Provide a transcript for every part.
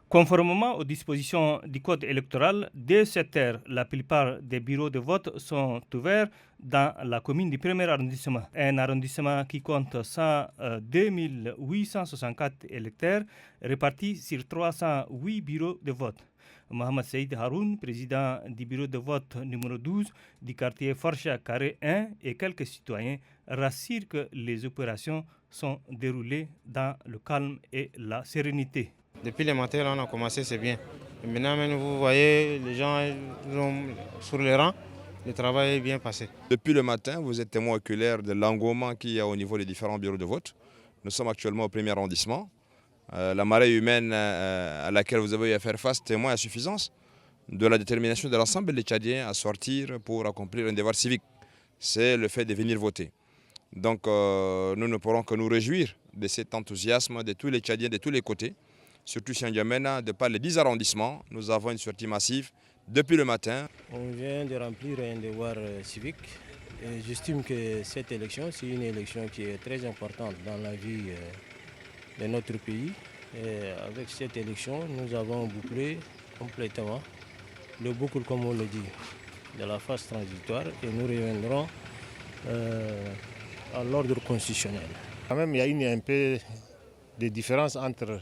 Conformément aux dispositions du code électoral, dès 7 heures, la plupart des bureaux de vote sont ouverts dans la commune du premier arrondissement. Un arrondissement qui compte 102 864 électeurs répartis sur 308 bureaux de vote. Mohamed Saïd Haroun, président du bureau de vote numéro 12 du quartier Farsha Carré 1 et quelques citoyens rassurent que les opérations sont déroulées dans le calme et la sérénité. Depuis le matin, là, on a commencé, c'est bien. Et maintenant, vous voyez, les gens sont sur les rangs, le travail est bien passé. Depuis le matin, vous êtes témoin oculaire de l'engouement qu'il y a au niveau des différents bureaux de vote. Nous sommes actuellement au premier arrondissement. La marée humaine à laquelle vous avez eu à faire face témoigne à suffisance de la détermination de l'ensemble des Tchadiens à sortir pour accomplir un devoir civique. C'est le fait de venir voter. Donc nous ne pourrons que nous réjouir de cet enthousiasme de tous les Tchadiens de tous les côtés. Surtout si N'Djamena, de par les 10 arrondissements, nous avons une sortie massive depuis le matin. On vient de remplir un devoir civique. J'estime que cette élection, c'est une élection qui est très importante dans la vie de notre pays. Et avec cette élection, nous avons bouclé complètement le boucle, comme on le dit, de la phase transitoire et nous reviendrons à l'ordre constitutionnel. Quand même, il y a un peu de différence entre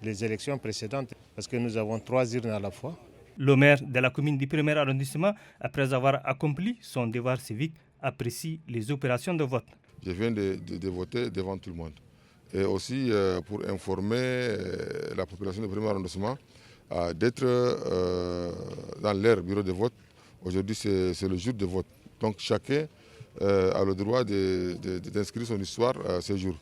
les élections précédentes, parce que nous avons 3 urnes à la fois. Le maire de la commune du premier arrondissement, après avoir accompli son devoir civique, apprécie les opérations de vote. Je viens de voter devant tout le monde. Et aussi pour informer la population du premier arrondissement d'être dans leur bureau de vote. Aujourd'hui, c'est le jour de vote. Donc chacun a le droit d'inscrire son histoire ce jour.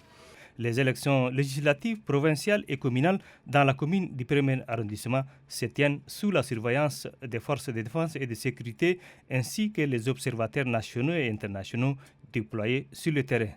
Les élections législatives, provinciales et communales dans la commune du premier arrondissement se tiennent sous la surveillance des forces de défense et de sécurité ainsi que les observateurs nationaux et internationaux déployés sur le terrain.